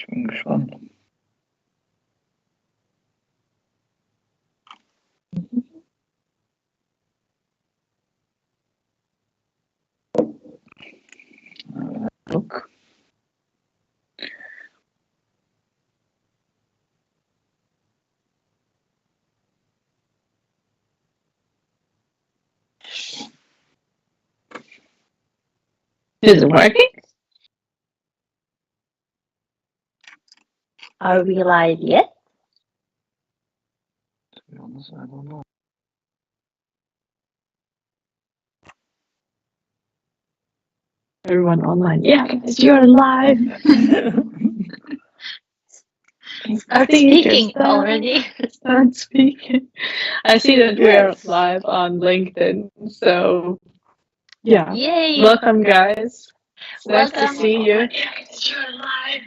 Ich bin gespannt. Look. Is it working? Are we live yet? To be honest, I don't know. Everyone online. Yeah, you're live. Start speaking already. Start speaking. I see that we're live on LinkedIn. So, yeah. Yay! Welcome, guys. It's nice to Welcome. see you. You're live.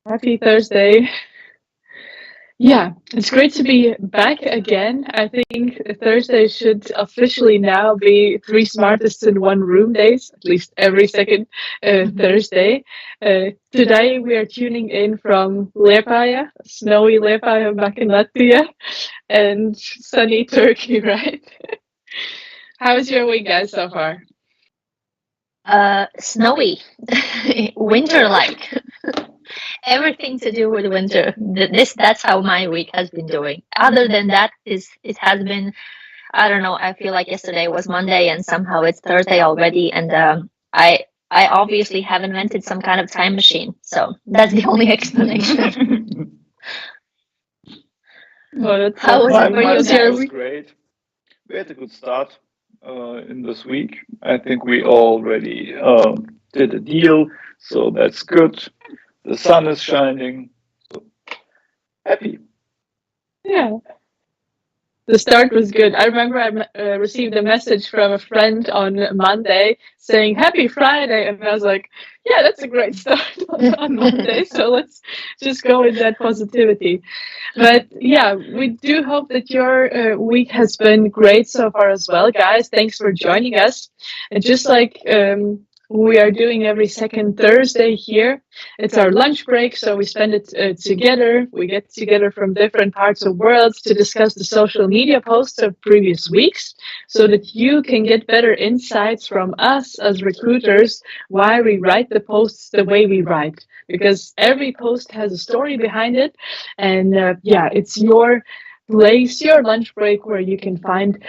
Happy Thursday. Yeah, it's great to be back again. I think Thursday should officially now be 3 Smartists in one room days, at least every second Thursday. Today we are tuning in from Liepāja, snowy Liepāja back in Latvia, and sunny Turkey, right? How's your week, guys, so far? Snowy, winter-like. Everything to do with winter. That's how my week has been doing. Other than that, it has been, I don't know, I feel like yesterday was Monday and somehow it's Thursday already, and I obviously have invented some kind of time machine, so that's the only explanation. Well, How was it for you Mine guys? was great. We had a good start in this week. I think we already did a deal, so that's good. The sun is shining, so happy. Yeah. The start was good. I remember I received a message from a friend on Monday saying Happy Friday, and I was like, yeah, that's a great start on Monday, so let's just go with that positivity. But yeah, we do hope that your week has been great so far as well, guys. Thanks for joining us. And just like we are doing every second Thursday here, it's our lunch break, so we spend it together. We get together from different parts of the world to discuss the social media posts of previous weeks so that you can get better insights from us as recruiters why we write the posts the way we write. Because every post has a story behind it. And yeah, it's your place, your lunch break where you can find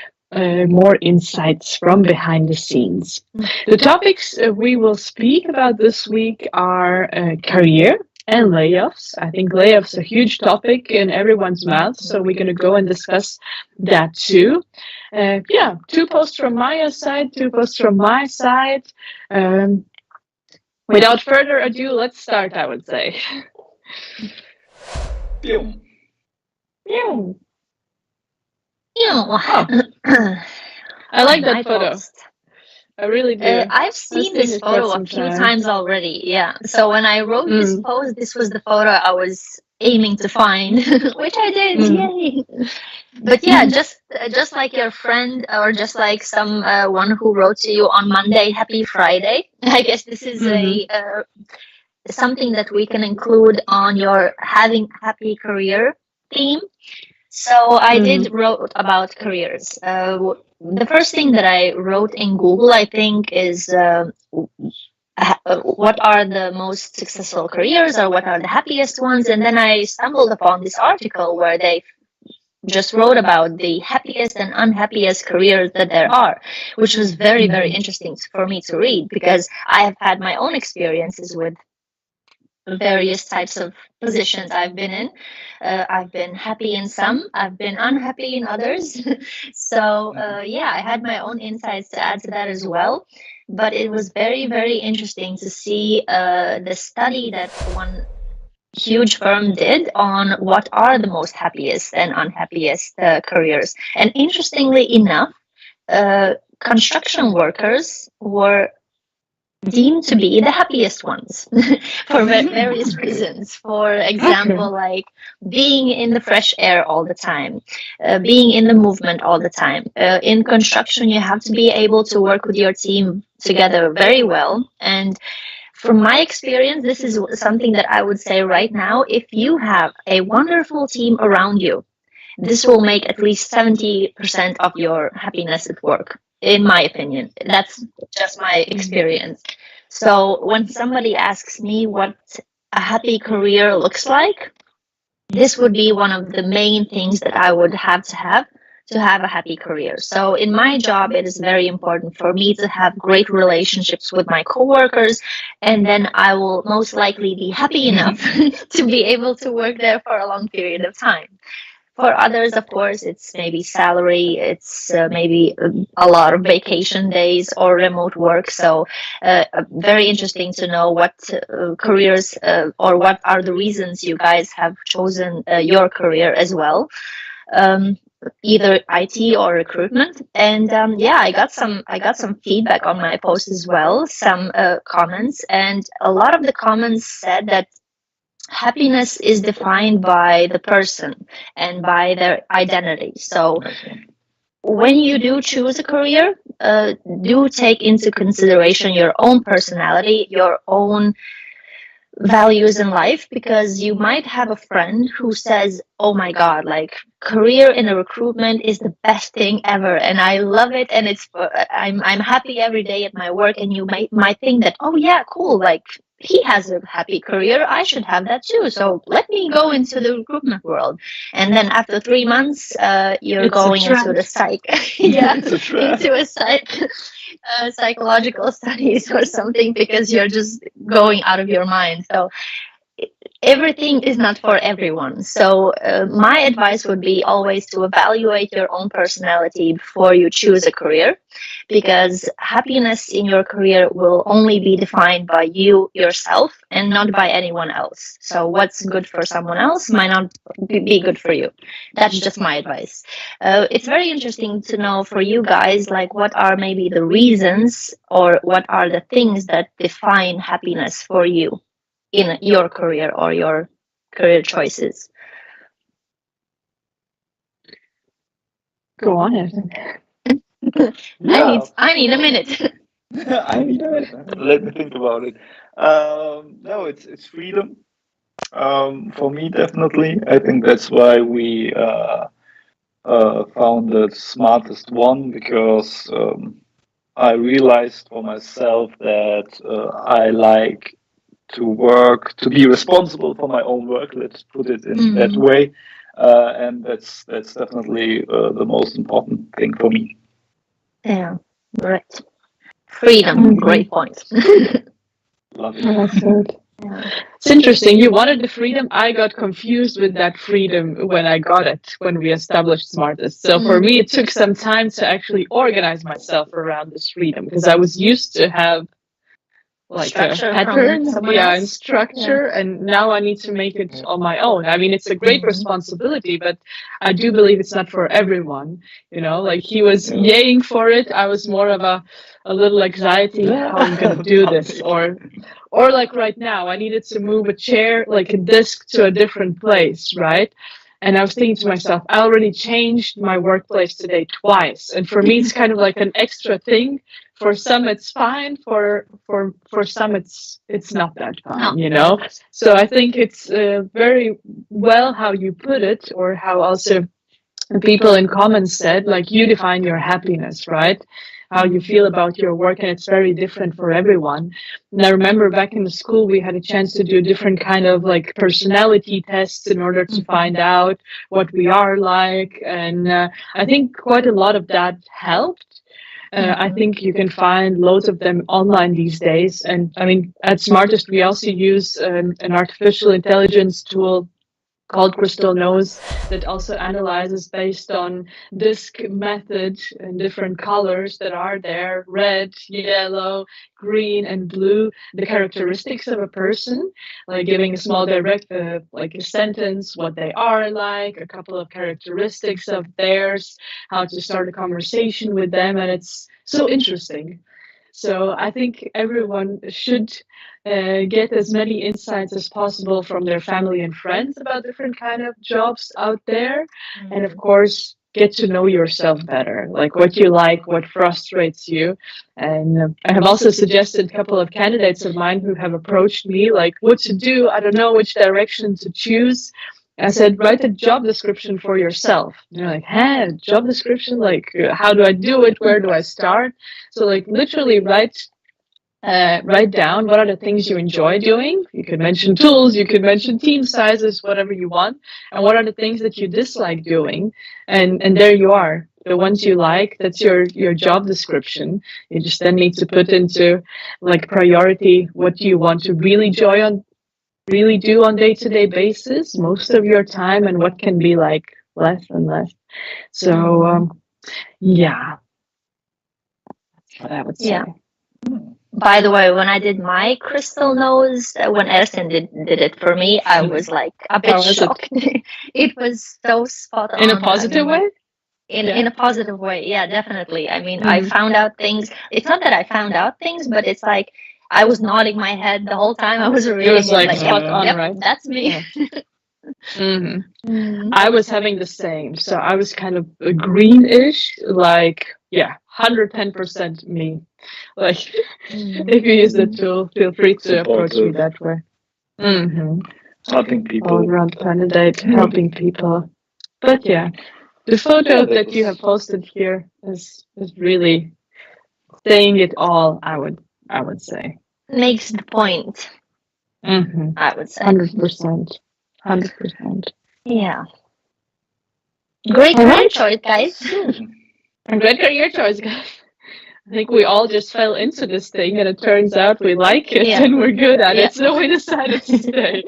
more insights from behind the scenes. The topics we will speak about this week are career and layoffs. I think layoffs are a huge topic in everyone's mouth, so we're going to go and discuss that too. Yeah, 2 posts from Maya's side, 2 posts from my side. Without further ado, let's start, I would say. Pew. Pew. I like that photo. I really do. I've seen this photo a few times already. Yeah. So when I wrote this post, this was the photo I was aiming to find, which I did. Yay! But yeah, just like your friend, or just like one who wrote to you on Monday, Happy Friday. I guess this is something that we can include on your having happy career theme. So I did wrote about careers. The first thing that I wrote in Google, I think, is what are the most successful careers, or what are the happiest ones? And then I stumbled upon this article where they just wrote about the happiest and unhappiest careers that there are, which was very, very interesting for me to read, because I have had my own experiences with various types of positions I've been in. I've been happy in some, I've been unhappy in others. So yeah, I had my own insights to add to that as well. But it was very, very interesting to see the study that one huge firm did on what are the most happiest and unhappiest careers. And interestingly enough, construction workers were deemed to be the happiest ones for various reasons. For example, like being in the fresh air all the time, being in the movement all the time. In construction, you have to be able to work with your team together very well. And From my experience, this is something that I would say right now. If you have a wonderful team around you, this will make at least 70% of your happiness at work, in my opinion. That's just my experience. So when somebody asks me what a happy career looks like, this would be one of the main things that I would have to have a happy career. So in my job, it is very important for me to have great relationships with my coworkers, and then I will most likely be happy enough to be able to work there for a long period of time. For others, of course, it's maybe salary, it's maybe a lot of vacation days or remote work. So, very interesting to know what careers or what are the reasons you guys have chosen your career as well. Um, Either IT or recruitment. And yeah, I got some feedback on my post as well, some comments, and a lot of the comments said that happiness is defined by the person and by their identity. So when you do choose a career, do take into consideration your own personality, your own values in life, because you might have a friend who says, oh my god, like career in a recruitment is the best thing ever and I love it, and I'm happy every day at my work, and you might think that, oh yeah, cool, like he has a happy career, I should have that too, so let me go into the recruitment world. And then after 3 months you're It's a going into trap. the psych yeah It's a trap. into a psychological studies or something, because you're just going out of your mind. So everything is not for everyone. So my advice would be always to evaluate your own personality before you choose a career, because happiness in your career will only be defined by you yourself and not by anyone else. So what's good for someone else might not be good for you. That's just my advice. It's very interesting to know for you guys, like what are maybe the reasons or what are the things that define happiness for you in your career or your career choices. Go on, Evan. Yeah. I need a minute. I need a minute. Let me think about it. No, it's freedom. For me, definitely. I think that's why we founded SmartistOne, because I realized for myself that I like to work, to be responsible for my own work. Let's put it in that way, and that's definitely the most important thing for me. Yeah, right. Freedom, great point. Love it. Well said. Yeah. It's interesting. You wanted the freedom. I got confused with that freedom when I got it, when we established Smartest. So for me, it took some time to actually organize myself around this freedom, because I was used to have like Structure a from pattern, someone yeah, else. and structure, and now I need to make it on my own. I mean, it's a great responsibility, but I do believe it's not for everyone. You know, like he was yaying for it. I was more of a little anxiety, how I'm gonna do this, or like right now, I needed to move a chair, like a desk, to a different place, right? And I was thinking to myself, I already changed my workplace today twice, and for me, it's kind of like an extra thing. For some, it's fine. For some, it's not that fine, you know. So I think it's very well how you put it, or how also people in comments said, like, you define your happiness, right? How you feel about your work, and it's very different for everyone. And I remember back in the school, we had a chance to do different kind of like personality tests in order to find out what we are like, and I think quite a lot of that helped. I think you can find loads of them online these days. And I mean, at Smartest, we also use an artificial intelligence tool called Crystal Nose that also analyzes based on disc method and different colors that are there, red, yellow, green, and blue, the characteristics of a person, like giving a small direct, like a sentence, what they are like, a couple of characteristics of theirs, how to start a conversation with them, and it's so interesting. So I think everyone should get as many insights as possible from their family and friends about different kind of jobs out there, and of course get to know yourself better, like what you like, what frustrates you. And I have also suggested a couple of candidates of mine who have approached me, like what to do. I don't know which direction to choose. I said, write a job description for yourself. And they're like, huh, job description? Like, how do I do it? Where do I start? So, like, literally write down what are the things you enjoy doing. You could mention tools, you could mention team sizes, whatever you want. And what are the things that you dislike doing? And there you are. The ones you like, that's your job description. You just then need to put into like priority what do you want to really do on day-to-day basis most of your time, and what can be like less and less. So yeah, that's what I would say. Yeah. By the way, when I did my crystal nose, when Ersin did it for me, I was like a bit shocked. It was so spot on. In a positive way? In a positive way, yeah, definitely. I mean, I found out things. It's not that I found out things, but it's like I was nodding my head the whole time. I was reading it was like spot yep, on, yep, right? that's me. I was having the same. So I was kind of a greenish, like, 110% me. Like, if you use the tool, feel free to approach me that way. Helping people. All around candidate, helping people. But yeah, the photo that you have posted here is really saying it all, I would say. Makes the point. I would say 100%. 100%. Yeah. Great career choice, guys. And great career choice, guys. I think we all just fell into this thing, and it turns out we like it and we're good at it, so we decided to stay.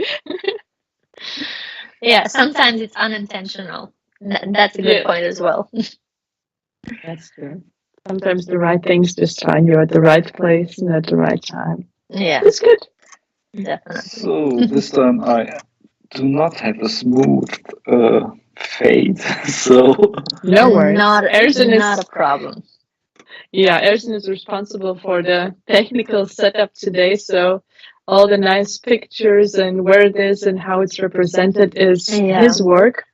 Yeah, sometimes it's unintentional. That's a good point as well. That's true. Sometimes the right things just find you at the right place and at the right time. Yeah. It's good. Definitely. So this time I do not have a smooth fade, so no worries. Not a problem. Yeah, Ersin is responsible for the technical setup today, so all the nice pictures and where it is and how it's represented is his work.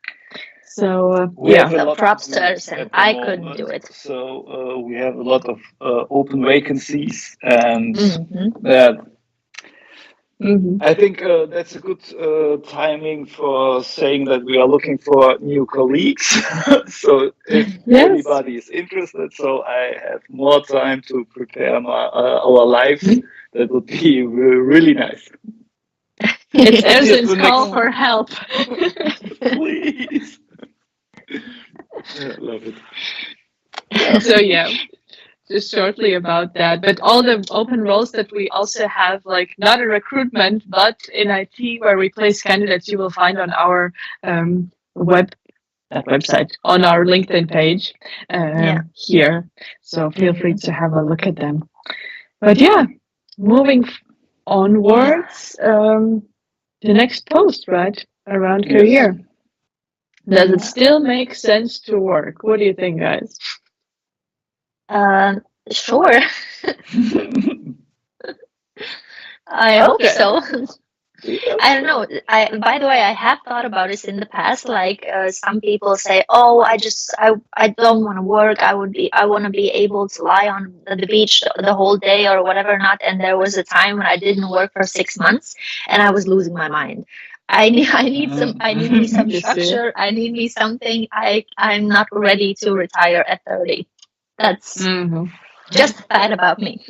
So so props to Ersin. I couldn't do it. So we have a lot of open vacancies, and I think that's a good timing for saying that we are looking for new colleagues. So if anybody is interested, so I have more time to prepare our lives. That would be really nice. It's Ersin's call for help. Please. I love it. So just shortly about that, but all the open roles that we also have, like not a recruitment, but in IT where we place candidates, you will find on our website, on our LinkedIn page here. So feel free to have a look at them. But moving onwards, the next post, right, around career. Does it still make sense to work? What do you think, guys? Sure. I hope so. I don't know. By the way, I have thought about this in the past. Like some people say, "Oh, I don't want to work. I want to be able to lie on the beach the whole day or whatever not." And there was a time when I didn't work for 6 months, and I was losing my mind. I need me some structure. I need me something. I'm not ready to retire at 30. That's just bad about me.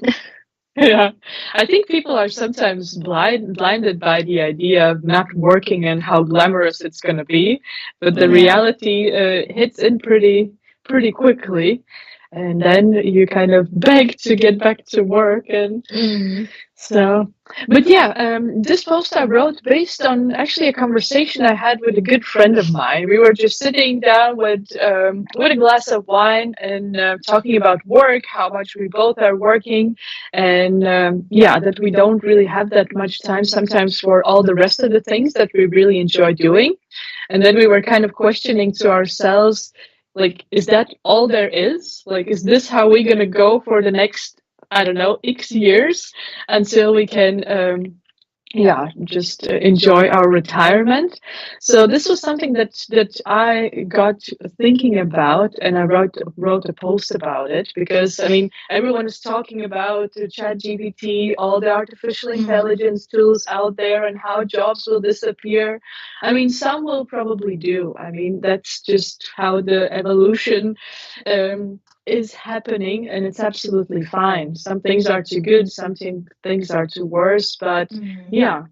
Yeah, I think people are sometimes blinded by the idea of not working and how glamorous it's going to be, but the reality hits in pretty quickly, and then you kind of beg to get back to work. And so, but this post I wrote based on actually a conversation I had with a good friend of mine. We were just sitting down with a glass of wine and talking about work, how much we both are working, and that we don't really have that much time sometimes for all the rest of the things that we really enjoy doing. And then we were kind of questioning to ourselves, like, is that all there is? Like, is this how we're going to go for the next, I don't know, X years until we can just enjoy our retirement. So this was something that I got thinking about, and I wrote a post about it, because I mean everyone is talking about ChatGPT, all the artificial intelligence tools out there, and how jobs will disappear. I mean, some will probably do. I mean, that's just how the evolution is happening, and it's absolutely fine. Some things are too good, things are too worse, but yeah,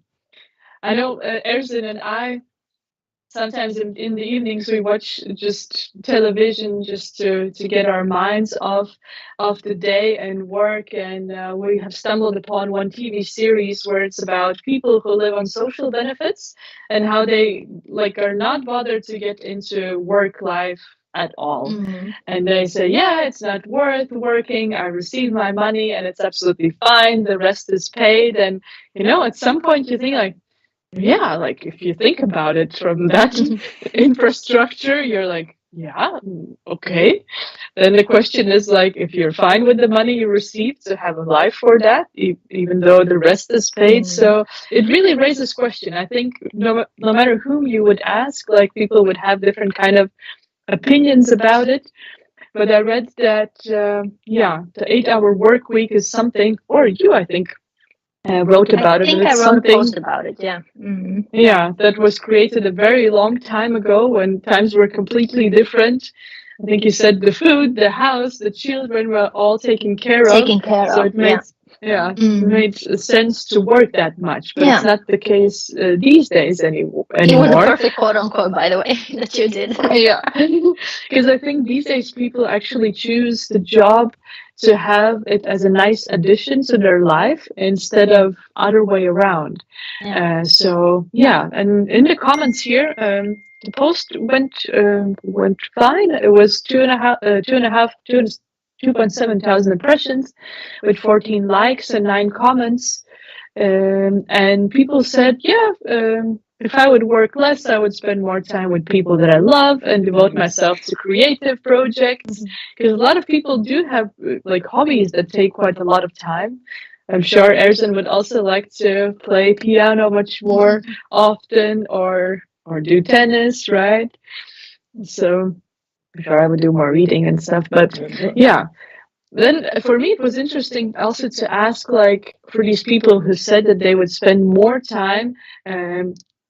I know Erzin and I sometimes in the evenings we watch just television just to get our minds off the day and work, and we have stumbled upon one TV series where it's about people who live on social benefits and how they like are not bothered to get into work life at all. And they say, yeah, it's not worth working, I receive my money and it's absolutely fine, the rest is paid. And at some point you think like, yeah, like if you think about it from that infrastructure, you're like, yeah, okay. Then the question is like, if you're fine with the money you receive, to have a life for that, even though the rest is paid. So it really raises question. I think no matter whom you would ask, like people would have different kind of opinions about it. But I read that, the 8-hour work week is something, or you, I think, wrote about it. I think I wrote a post about it, yeah. Yeah, that was created a very long time ago when times were completely different. I think you said the food, the house, the children were all taken care of. So it made it made sense to work that much, but it's not the case these days anymore. It was a perfect quote unquote, by the way, that you did. Yeah, because I think these days people actually choose the job to have it as a nice addition to their life instead of other way around. So yeah, and in the comments here, the post went fine. It was 2.7 thousand impressions with 14 likes and 9 comments. And people said, if I would work less, I would spend more time with people that I love and devote myself to creative projects. Because a lot of people do have like hobbies that take quite a lot of time. I'm sure Erzin would also like to play piano much more often, or do tennis, right? So I'm sure I would do more reading and stuff. But yeah. Then for me, it was interesting also to ask, like, for these people who said that they would spend more time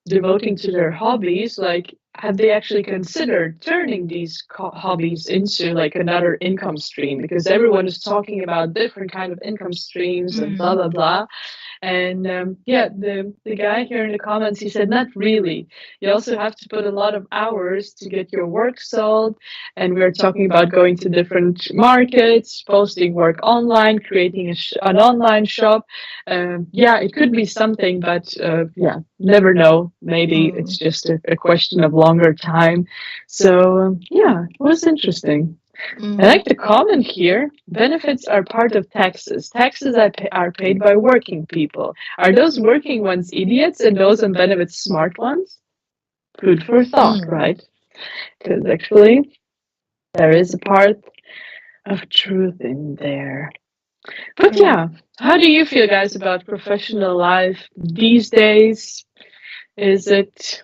devoting to their hobbies, like, have they actually considered turning these hobbies into like another income stream? Because everyone is talking about different kind of income streams and blah blah blah. And the guy here in the comments, he said, not really. You also have to put a lot of hours to get your work sold. And we're talking about going to different markets, posting work online, creating an online shop. It could be something, but never know. Maybe it's just a question of longer time. So it was interesting. I like the comment here. Benefits are part of taxes. Taxes are paid by working people. Are those working ones idiots and those on benefits smart ones? Food for thought, right? Because actually, there is a part of truth in there. But how do you feel, guys, about professional life these days? Is it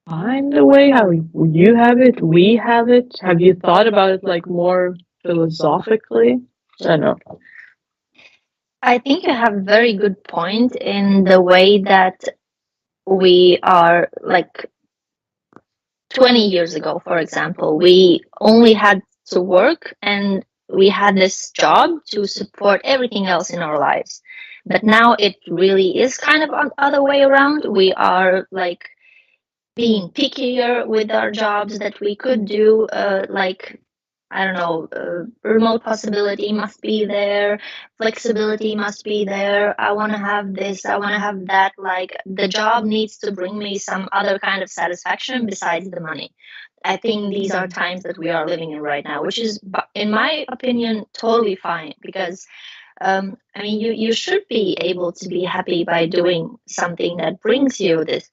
fine the way how you have it, we have it? Have you thought about it like more philosophically? I don't know. I think you have a very good point in the way that we are like 20 years ago, for example, we only had to work and we had this job to support everything else in our lives. But now it really is kind of other way around. We are like being pickier with our jobs that we could do, I don't know, remote possibility must be there, flexibility must be there. I want to have this, I want to have that. Like the job needs to bring me some other kind of satisfaction besides the money. I think these are times that we are living in right now, which is, in my opinion, totally fine because you should be able to be happy by doing something that brings you this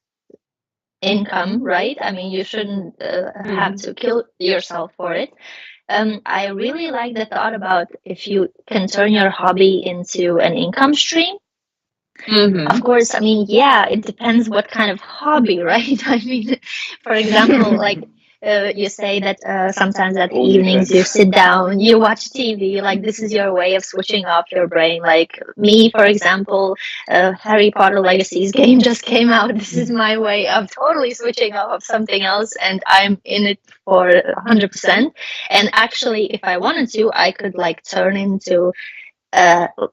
income, right? I mean, you shouldn't have to kill yourself for it. I really like the thought about if you can turn your hobby into an income stream. Of course, I mean, yeah, it depends what kind of hobby, right? I mean, for example, like you say that sometimes at evenings you sit down, you watch TV, like this is your way of switching off your brain. Like me, for example, Harry Potter Legacies game just came out. This is my way of totally switching off of something else, and I'm in it for 100%. And actually, if I wanted to, I could like turn into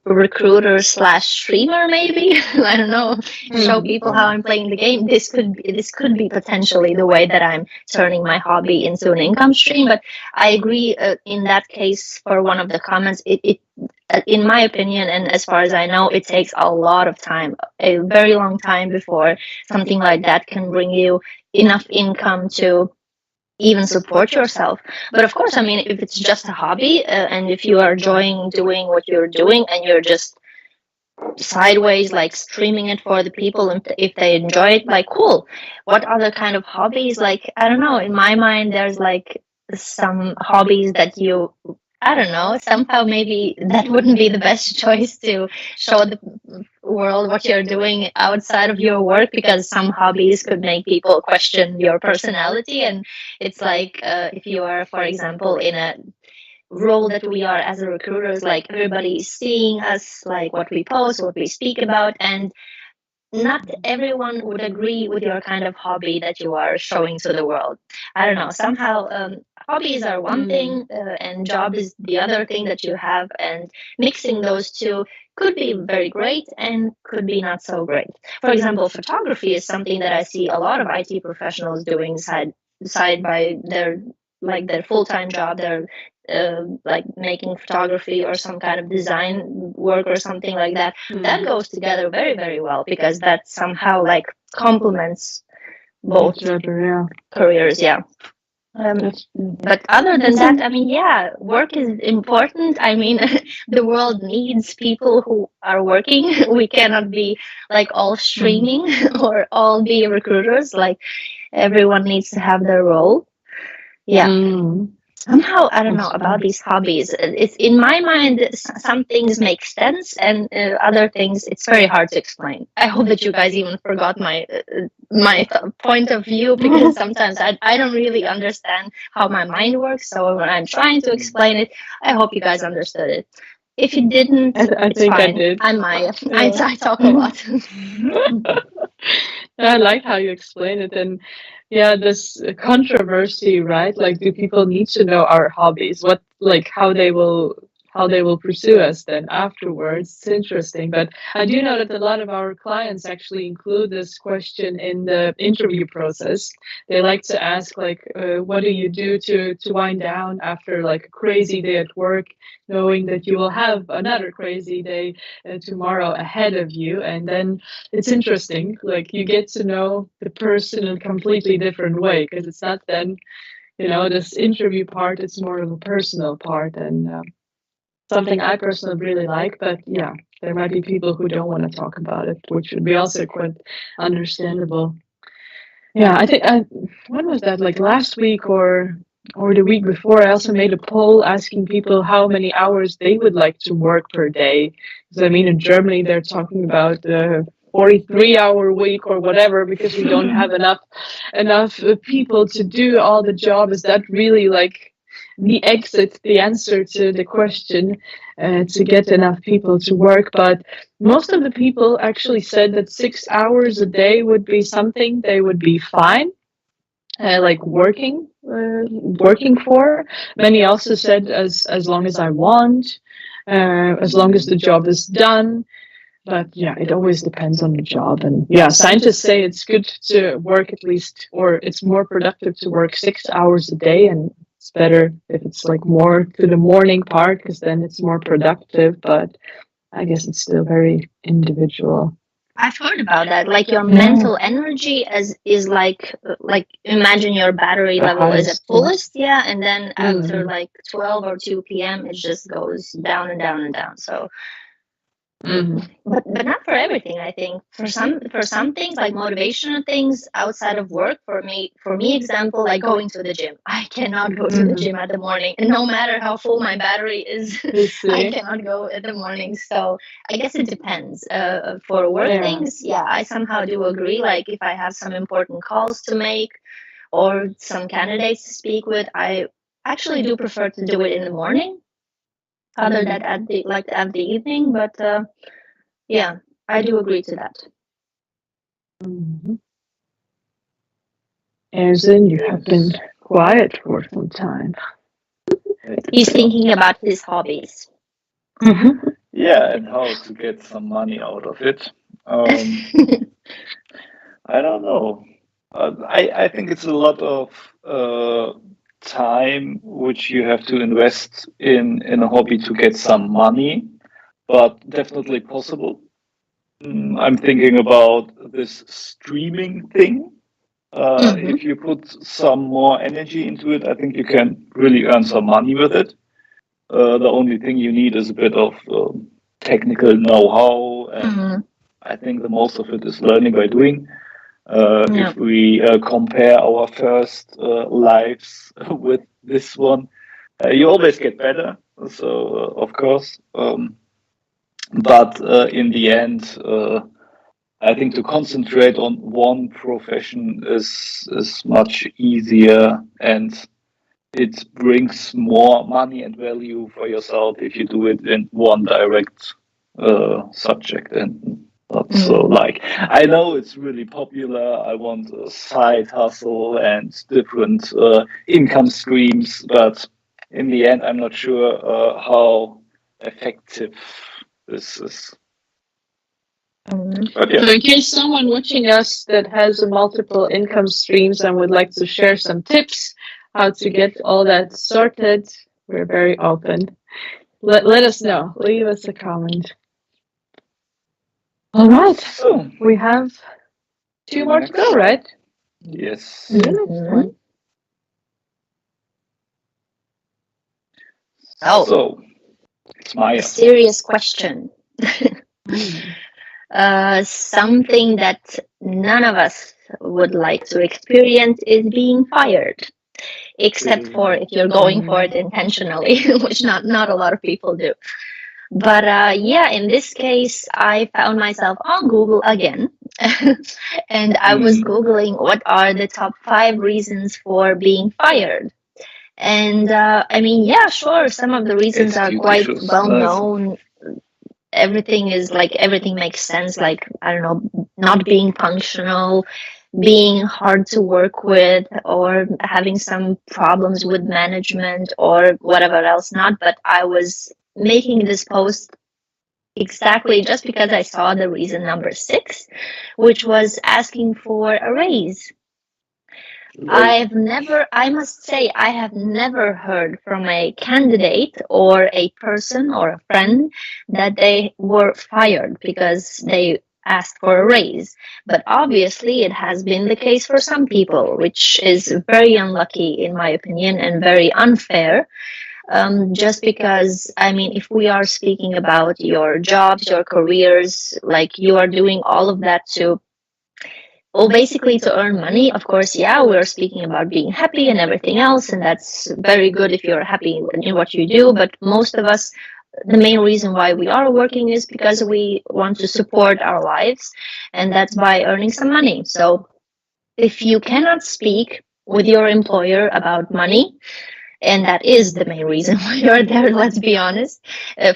recruiter slash streamer, maybe. I don't know, show people how I'm playing the game. This could be potentially the way that I'm turning my hobby into an income stream. But I agree, in that case, for one of the comments, it in my opinion, and as far as I know, it takes a lot of time, a very long time, before something like that can bring you enough income to even support yourself. But of course, I mean, if it's just a hobby, and if you are enjoying doing what you're doing, and you're just sideways like streaming it for the people, and if they enjoy it, like, cool. What other kind of hobbies? Like, I don't know, in my mind there's like some hobbies that you, I don't know, somehow maybe that wouldn't be the best choice to show the world what you're doing outside of your work, because some hobbies could make people question your personality. And it's like, if you are, for example, in a role that we are as a recruiters, like everybody's seeing us, like what we post, what we speak about, and not everyone would agree with your kind of hobby that you are showing to the world. I don't know. Somehow, hobbies are one thing, and job is the other thing that you have, and mixing those two could be very great and could be not so great. For example, photography is something that I see a lot of IT professionals doing side by their, like, their full-time job. They're like making photography or some kind of design work or something like that. That goes together very, very well, because that somehow like complements both Each other, yeah. careers. Yeah. But other than that, I mean, yeah, work is important. I mean, the world needs people who are working. We cannot be like all streaming or all be recruiters. Like, everyone needs to have their role. Yeah. Somehow, I don't know about these hobbies. It's in my mind, some things make sense, and other things it's very hard to explain. I hope that you guys even forgot my point of view, because sometimes I don't really understand how my mind works. So when I'm trying to explain it, I hope you guys understood it. If you didn't, I it's think I fine. did. I'm Maya. I talk a lot. I like how you explain it. And yeah, this controversy, right? Like, do people need to know our hobbies? What, like, how they will pursue us then afterwards? It's interesting. But I do know that a lot of our clients actually include this question in the interview process. They like to ask, like, what do you do to wind down after like a crazy day at work, knowing that you will have another crazy day tomorrow ahead of you? And then it's interesting, like, you get to know the person in a completely different way, because it's not then, this interview part, it's more of a personal part, and something I personally really like. But yeah, there might be people who don't want to talk about it, which would be also quite understandable. Yeah, I think when was that? Like last week or the week before, I also made a poll asking people how many hours they would like to work per day. Because I mean, in Germany, they're talking about 43-hour week or whatever, because we don't have enough people to do all the job. Is that really like the answer to the question, to get enough people to work? But most of the people actually said that 6 hours a day would be something they would be fine, like working for. Many also said as long as I want, as long as the job is done. But yeah, it always depends on the job. And yeah, scientists say it's good to work at least, or it's more productive to work 6 hours a day, and it's better if it's like more to the morning part, because then it's more productive. But I guess it's still very individual. I've heard about that. Like, your mental energy is like imagine your battery level is at fullest, yeah, and then after like 12 or 2 p.m. it just goes down and down and down. So but not for everything. I think for some things, like motivational things outside of work, for me example, like going to the gym. I cannot go to the gym at the morning, and no matter how full my battery is, I cannot go in the morning. So I guess it depends. For work things, I somehow do agree. Like if I have some important calls to make or some candidates to speak with, I actually do prefer to do it in the morning other than at the evening. But yeah, I do agree to that. As in, you have been quiet for some time. He's thinking about his hobbies. Yeah, and how to get some money out of it. I don't know. I think it's a lot of time which you have to invest in a hobby to get some money, but definitely possible. I'm thinking about this streaming thing. If you put some more energy into it, I think you can really earn some money with it. The only thing you need is a bit of technical know-how, and I think the most of it is learning by doing. If we compare our first lives with this one, you always get better. So, of course. But in the end, I think to concentrate on one profession is much easier, and it brings more money and value for yourself if you do it in one direct subject and not so like, I know it's really popular. I want a side hustle and different income streams, but in the end, I'm not sure how effective this is. But yeah. So in case someone watching us that has multiple income streams and would like to share some tips how to get all that sorted, we're very open. Let us know. Leave us a comment. All right. So we have 2 more to go, right? Yes. So it's my serious question. Something that none of us would like to experience is being fired, except for if you're going for it intentionally, which not a lot of people do. But in this case, I found myself on Google again, and I was Googling what are the top 5 reasons for being fired. And I mean, yeah, sure, some of the reasons are quite well known. Everything makes sense, like, I don't know, not being functional, being hard to work with, or having some problems with management or whatever else not. But I was making this post exactly just because I saw the reason number 6, which was asking for a raise. I must say, I have never heard from a candidate or a person or a friend that they were fired because they asked for a raise. But obviously, it has been the case for some people, which is very unlucky, in my opinion, and very unfair. Just because, I mean, if we are speaking about your jobs, your careers, like you are doing all of that basically to earn money. Of course, we're speaking about being happy and everything else, and that's very good if you're happy in what you do. But most of us, the main reason why we are working is because we want to support our lives, and that's by earning some money. So if you cannot speak with your employer about money, and that is the main reason why you're there, let's be honest,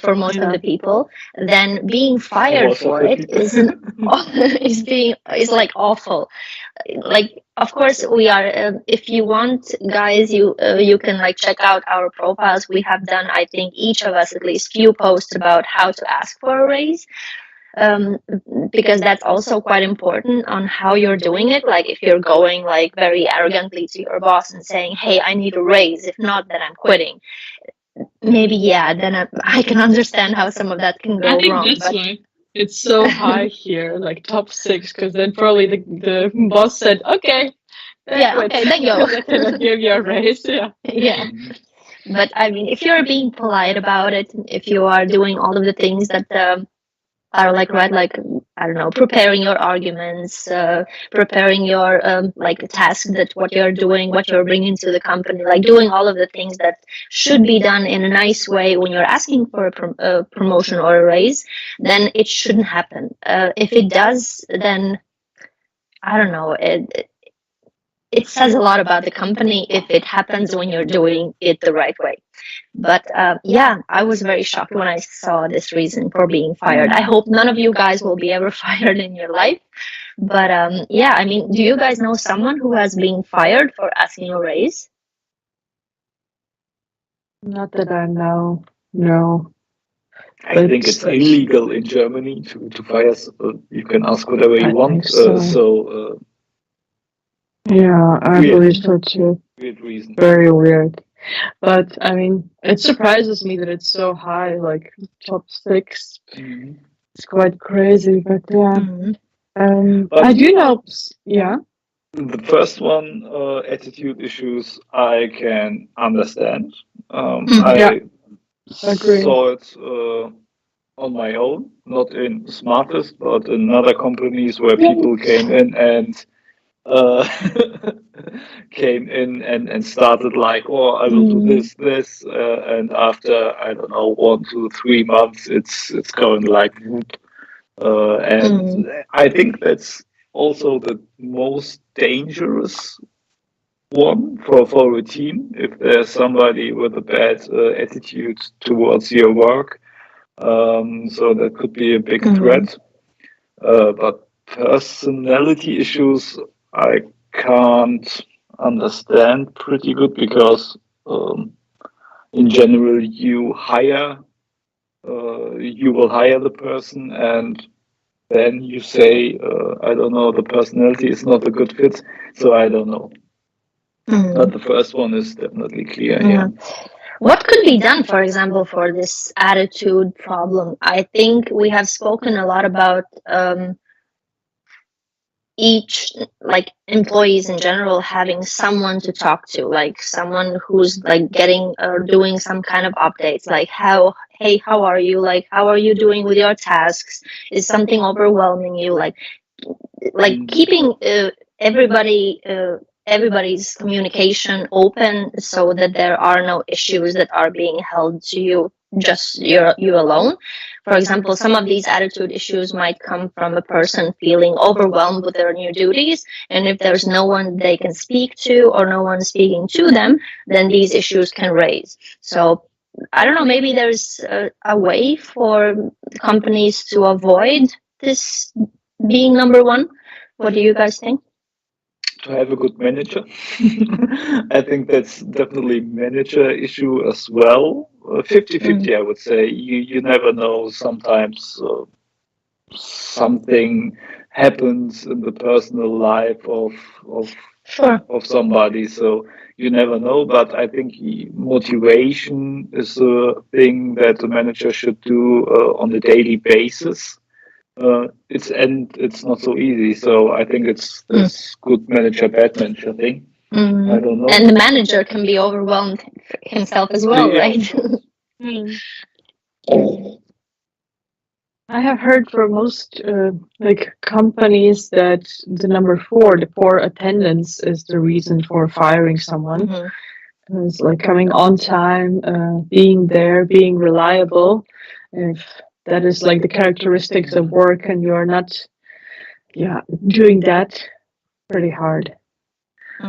for most of the people, then being fired for it is like awful. Like, of course, we are, if you want, guys, you can like check out our profiles. We have done, I think, each of us at least few posts about how to ask for a raise. Because that's also quite important on how you're doing it. Like if you're going like very arrogantly to your boss and saying, hey, I need a raise, if not, then I'm quitting. Maybe, then I can understand how some of that can go wrong. I think that's why it's so high here, like top 6, because then probably the boss said, okay, then go. Give you a raise, But I mean, if you're being polite about it, if you are doing all of the things that are like, right, like, I don't know, preparing your arguments, preparing your like task, that what you're doing, what you're bringing to the company, like doing all of the things that should be done in a nice way when you're asking for a promotion or a raise, then it shouldn't happen. If it does, then I don't know, it says a lot about the company if it happens when you're doing it the right way. But yeah, I was very shocked when I saw this reason for being fired. I hope none of you guys will be ever fired in your life. But yeah, I mean, do you guys know someone who has been fired for asking a raise? Not that I know. No. I think it's illegal in Germany to fire. You can ask whatever you want. Yeah, I believe so too. Weird reason. Very weird. But I mean, it surprises me that it's so high, like top 6. Mm-hmm. It's quite crazy, but yeah. Mm-hmm. But I do know. Yeah. The first one, attitude issues, I can understand. I Agree. saw it on my own, not in Smartest, but in other companies where people came in and started like, oh, I will do this, and after, I don't know, 1 to 3 months, it's going like whoop. And I think that's also the most dangerous one for a team. If there's somebody with a bad attitude towards your work, so that could be a big threat. But personality issues, I can't understand pretty good because in general you will hire the person, and then you say, I don't know, the personality is not a good fit, so I don't know. But the first one is definitely clear. Yeah. What could be done, for example, for this attitude problem? I think we have spoken a lot about each, like, employees in general having someone to talk to, like someone who's like getting or doing some kind of updates, like hey, how are you, like how are you doing with your tasks, is something overwhelming you, like keeping everybody's communication open so that there are no issues that are being held to you, just you alone. For example, some of these attitude issues might come from a person feeling overwhelmed with their new duties, and if there's no one they can speak to or no one speaking to them, then these issues can raise. So I don't know, maybe there's a way for companies to avoid this being number one. What do you guys think? To have a good manager. I think that's definitely manager issue as well. 50-50, I would say. You never know. Sometimes something happens in the personal life of somebody, so you never know. But I think motivation is a thing that the manager should do on a daily basis. It's not so easy. So I think it's this good manager, bad manager thing. I don't know. And the manager can be overwhelmed himself as well, right? I have heard from most like companies that the number 4, the poor attendance, is the reason for firing someone. It's like coming on time, being there, being reliable. If that is like the characteristics of work and you're not doing that, pretty hard.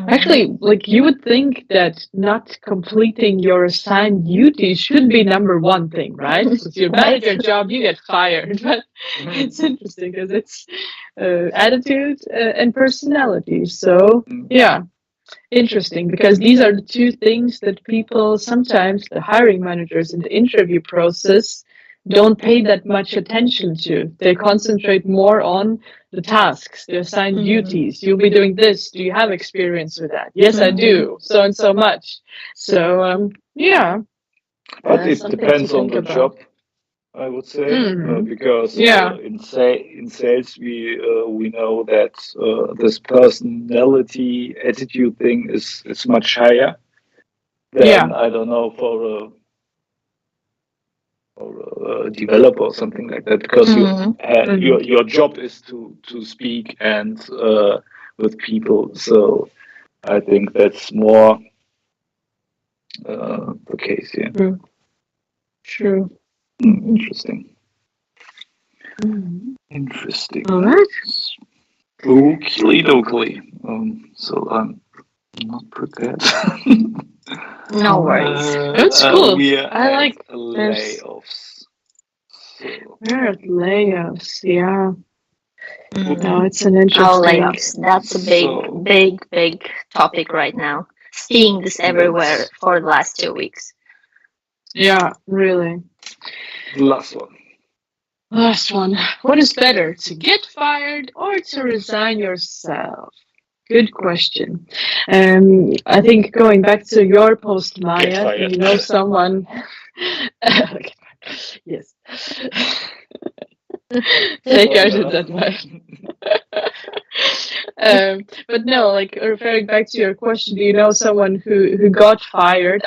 Actually, like, you would think that not completing your assigned duties should be number 1 thing, right? If you're bad at your job, you get fired. But it's interesting because it's attitude and personality. So yeah, interesting, because these are the 2 things that people sometimes, the hiring managers in the interview process, don't pay that much attention to. They concentrate more on the tasks, the assigned duties. You'll be doing this. Do you have experience with that? Yes, I do. So and so much. So yeah. But it depends on the job, I would say, because in sales we know that this personality attitude thing is much higher than I don't know for a developer or something like that, because Mhm. your job is to speak and with people. So I think that's more the case here. True. Interesting. Mhm. Interesting. All right. Oakley dokley. So I'm not prepared. No worries. That's cool. We are I at like there's layoffs. So, we're at layoffs. Yeah. No, Mm. it's an Oh, interesting. layoffs. That's a big, so big topic right now. Seeing this everywhere that's for the last 2 weeks. Yeah, really. the last one. Last one. What is better, to get fired or to resign yourself? Good question. I think going back to your post, Get Maya, do fired. you know someone? Yes. Take Fair out it enough. that way. But no, like referring back to your question, do you know someone who got fired?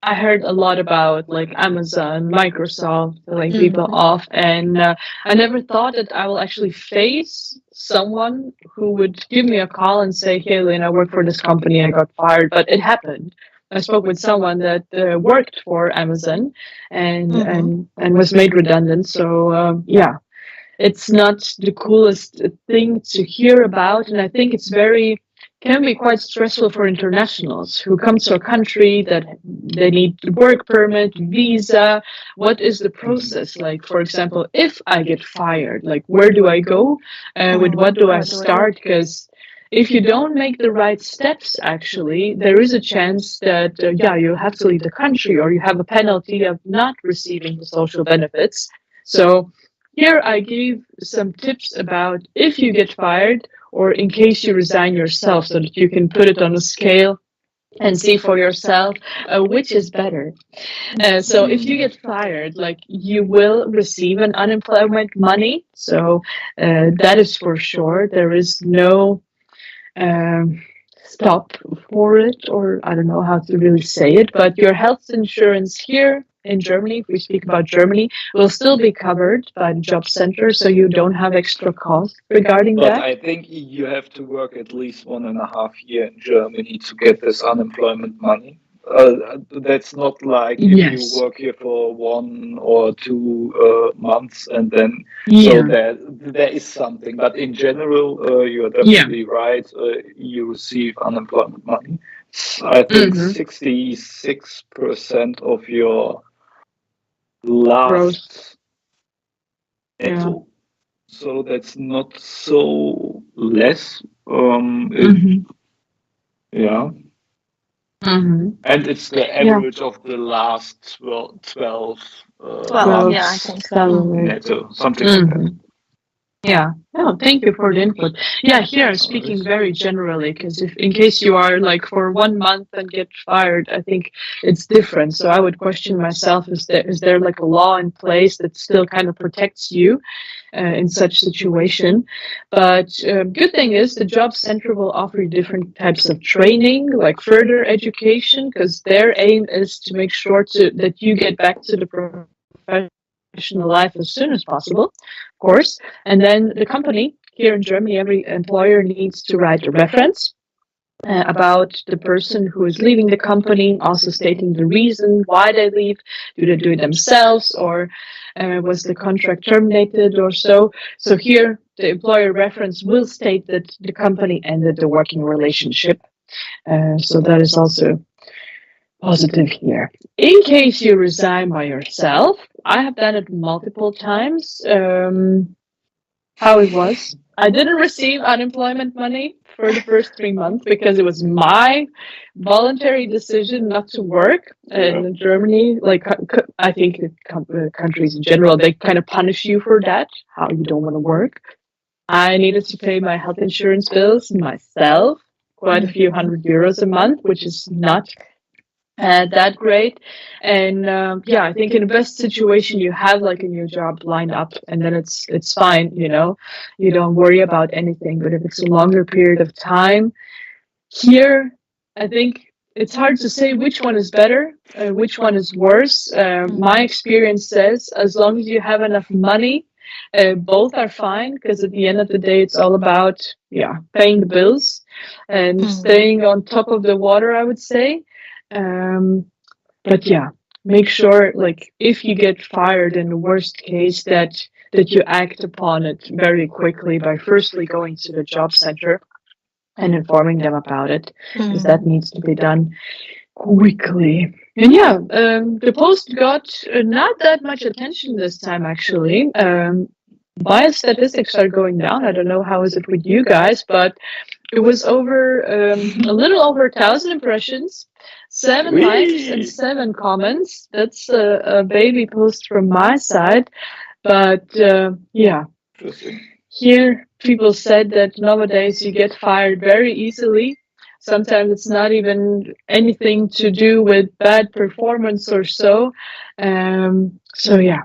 I heard a lot about like Amazon, Microsoft laying people off, and I never thought that I will actually face someone who would give me a call and say, "Hey, Lynn, I work for this company. I got fired," but it happened. I spoke with someone that worked for Amazon and Mm-hmm. was made redundant. So yeah, it's not the coolest thing to hear about, and I think it's very can be quite stressful for internationals who come to a country that they need work permit, visa. What is the process like? For example, if I get fired, like where do I go? With what do I What do I do? start? Because if you don't make the right steps, actually, there is a chance that yeah, you have to leave the country or you have a penalty of not receiving the social benefits. So here I give some tips about if you get fired or in case you resign yourself so that you can put it on a scale and see for yourself which is better. So if you get fired, like you will receive an unemployment money. So that is for sure. There is no um, stop for it, or I don't know how to really say it, but your health insurance here in Germany, if we speak about Germany, will still be covered by the job center, so you don't have extra costs regarding But that. I think you have to work at least 1.5 years in Germany to get this unemployment money. That's not like if you Yes. work here for 1 or 2 months and then so Yeah. there is something. But in general, you are Yeah. definitely right. You receive unemployment money. I think Mm-hmm. 66% of your Gross. last Yeah. netto. So that's not so less. Mm-hmm. Yeah, Mm-hmm. and it's the Yeah. average of the last 12 12, yeah, I months think so. Salary. netto, something like that. Mm-hmm. Yeah. Oh, thank you for the input. Yeah, here I'm No speaking worries. very generally because if in case you are like for 1 month and get fired, I think it's different. So I would question myself: is there like a law in place that still kind of protects you in such situation? But good thing is the job center will offer you different types of training, like further education, because their aim is to make sure that you get back to the professional life as soon as possible, of course. And then the company here in Germany, every employer needs to write a reference about the person who is leaving the company, also stating the reason why they leave. Do they do it themselves, or was the contract terminated, or so? So here, the employer reference will state that the company ended the working relationship. So that is also positive here. In case you resign by yourself, I have done it multiple times. How it was. I didn't receive unemployment money for the first 3 months because it was my voluntary decision not to work. Yeah. And in Germany, like I think countries in general, they kind of punish you for that, how you don't want to work. I needed to pay my health insurance bills myself, quite a few €100 a month, which is not that great. And yeah, I think in the best situation you have like a new job lined up, and then it's fine. You don't worry about anything. But if it's a longer period of time, here I think it's hard to say which one is better, which one is worse. My experience says as long as you have enough money, both are fine because at the end of the day, it's all about paying the bills and staying on top of the water, I would say. But yeah, make sure like if you get fired in the worst case that you act upon it very quickly by firstly going to the job center and informing them about it because that needs to be done quickly. And yeah, the post got not that much attention this time actually. Bias statistics are going down. I don't know how is it with you guys, but it was over a little over 1,000 impressions, 7 likes and 7 comments. That's a baby post from my side, but yeah. Interesting. Here, people said that nowadays you get fired very easily. Sometimes it's not even anything to do with bad performance or so. So yeah.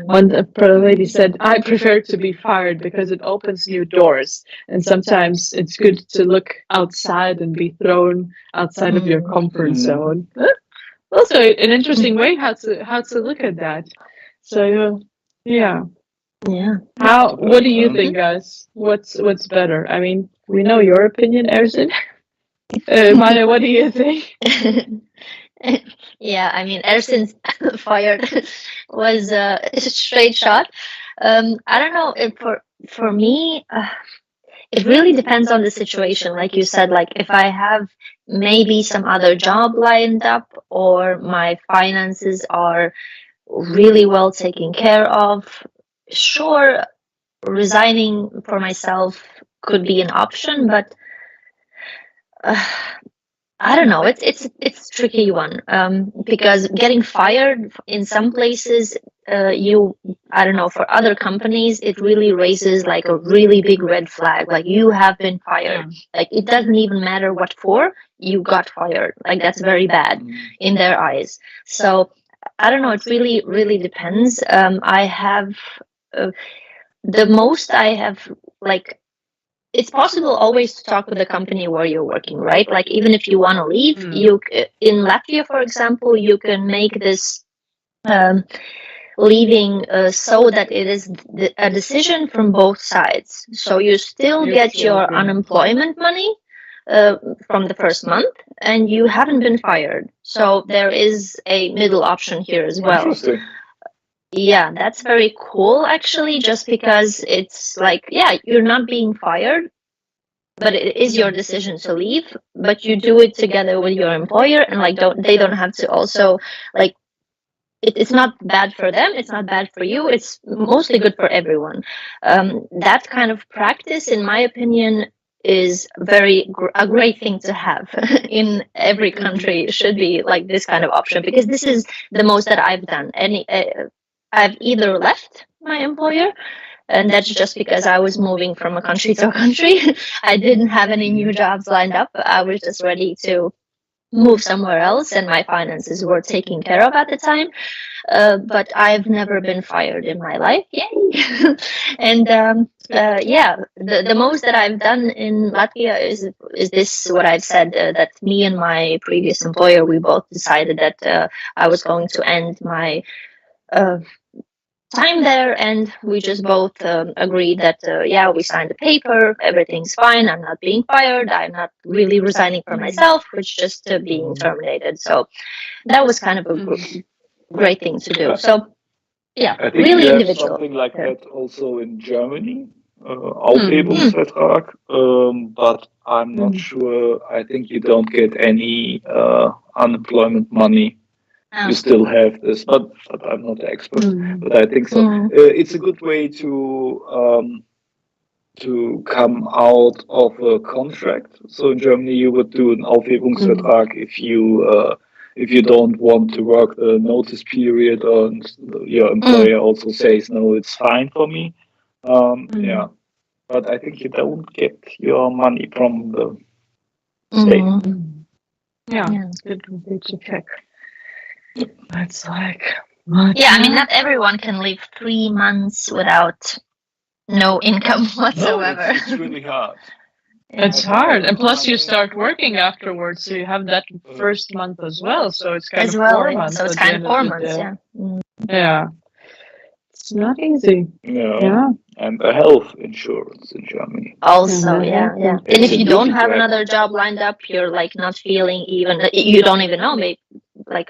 One lady said, I prefer to be fired because it opens new doors. And sometimes it's good to look outside and be thrown outside of your comfort zone. Also, an interesting way how to look at that. So yeah. Yeah. What do you think, guys? What's better? I mean, we know your opinion, Ersin. Maya, what do you think? Yeah, I mean, Ersin's fired was a straight shot. I don't know if for me, it really depends on the situation. Like you said, like if I have maybe some other job lined up or my finances are really well taken care of, sure, resigning for myself could be an option, but I don't know. It's a tricky one because getting fired in some places, I don't know, for other companies, it really raises like a really big red flag. Like you have been fired. Like it doesn't even matter what for, you got fired. Like that's very bad in their eyes. So I don't know. It really depends. I have the most I have like. It's possible always to talk with the company where you're working, right? Like even if you want to leave, you in Latvia, for example, you can make this leaving so that it is a decision from both sides. So you still get your unemployment money from the first month, and you haven't been fired. So there is a middle option here as well. Interesting. Yeah, that's very cool actually, just because it's like, yeah, you're not being fired, but it is your decision to leave, but you do it together with your employer, and like they don't have to also like it's not bad for them, it's not bad for you, it's mostly good for everyone. That kind of practice, in my opinion, is a great thing to have in every country. Should be like this kind of option, because this is the most that I've done. I've either left my employer, and that's just because I was moving from a country to a country. I didn't have any new jobs lined up. I was just ready to move somewhere else, and my finances were taken care of at the time. But I've never been fired in my life. Yay! And yeah, the most that I've done in Latvia is this, what I've said, that me and my previous employer, we both decided that I was going to end my time there, and we just both agreed that yeah, we signed the paper, everything's fine, I'm not being fired, I'm not really resigning for myself, it's just being terminated. So that was kind of a great thing to do. So yeah, I think really we have individual. something like that also in Germany, Aufhebungsvertrag, but I'm not sure. I think you don't get any unemployment money. You still have this, but I'm not the expert. But I think so. It's a good way to come out of a contract. So in Germany, you would do an Aufhebungsvertrag if you don't want to work the notice period, and your employer also says no, it's fine for me. Yeah, but I think you don't get your money from the state. Yeah, good to check. That's like yeah, I mean, not everyone can live 3 months without no income whatsoever. No, it's really hard. It's hard, and plus you start working afterwards, so you have that first month as well. So it's kind as of well. 4 Yeah. months. So it's at the kind end of 4 the months. day. Yeah. Mm. Yeah, it's not easy. Yeah. Yeah. And a health insurance in Germany. Also, Mhm. yeah, yeah. It's And if a you don't duty have to have. another job lined up, you're like not feeling even. You don't even know. Maybe like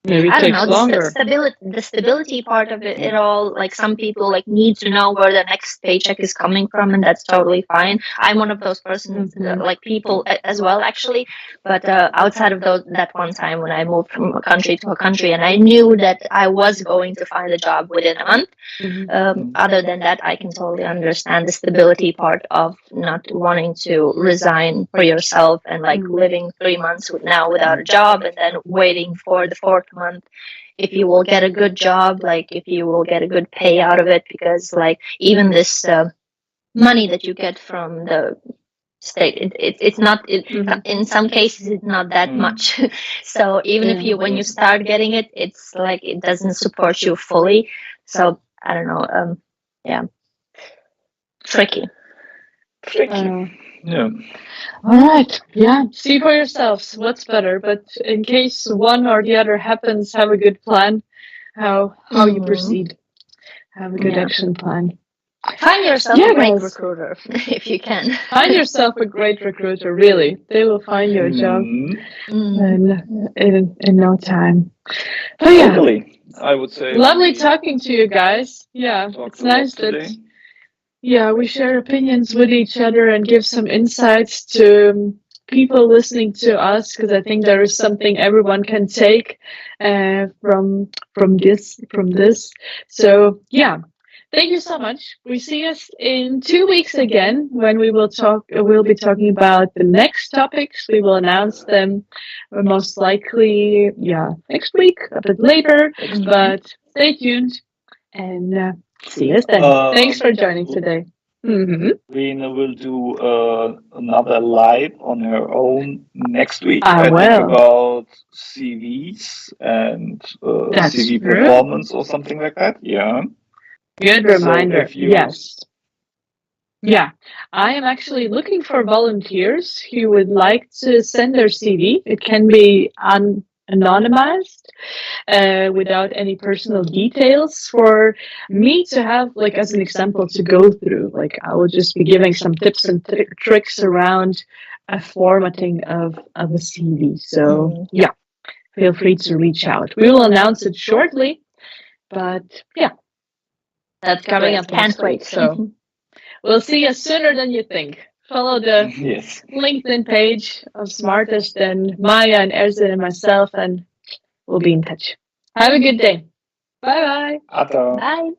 Maybe it I don't takes know, longer. the stability part of it all. Like some people like need to know where the next paycheck is coming from, and that's totally fine. I'm one of those persons, Mhm. like people as well, actually. But outside of that one time when I moved from a country to a country, and I knew that I was going to find a job within a month. Mhm. Other than that, I can totally understand the stability part of not wanting to resign for yourself and like living 3 months now without a job and then waiting for the fourth month if you will get a good job, like if you will get a good pay out of it, because like even this money that you get from the state, it's not in some cases it's not that much. So even if you when you start getting it, it's like it doesn't support you fully. So I don't know. Yeah, tricky. Yeah. All right. Yeah. See for yourselves what's better. But in case one or the other happens, have a good plan. How you proceed. Have a good Yeah. action plan. Find yourself Yeah, a great guys. recruiter if you can. Find yourself a great recruiter. Really, they will find you a job in no time. But yeah, Totally. I would say. lovely talking to you guys. Yeah, Talked it's a lot nice that today. we share opinions with each other and give some insights to people listening to us, because I think there is something everyone can take from this. So yeah. Thank you so much. We see us in 2 weeks again when we will talk. We'll be talking about the next topics. We will announce them most likely, next week, a bit later. But stay tuned and see us then. Thanks for joining today. Lena will do another live on her own next week. I think will. about CVs and That's CV true. performance or something like that. Yeah. Good So reminder. if you- Yes. Yeah, I am actually looking for volunteers who would like to send their CV. It can be anonymized, without any personal details, for me to have, like, as an example to go through. Like, I will just be giving some tips and tricks around a formatting of a CV. So yeah, feel free to reach out. We will announce it shortly, but yeah, That's coming great. up next Can't wait. week. So we'll see you sooner than you think. Follow the Yes. LinkedIn page of Smartist and Maya and Erzin and myself, and we'll be in touch. Have a good day. Bye bye. Ata. Bye.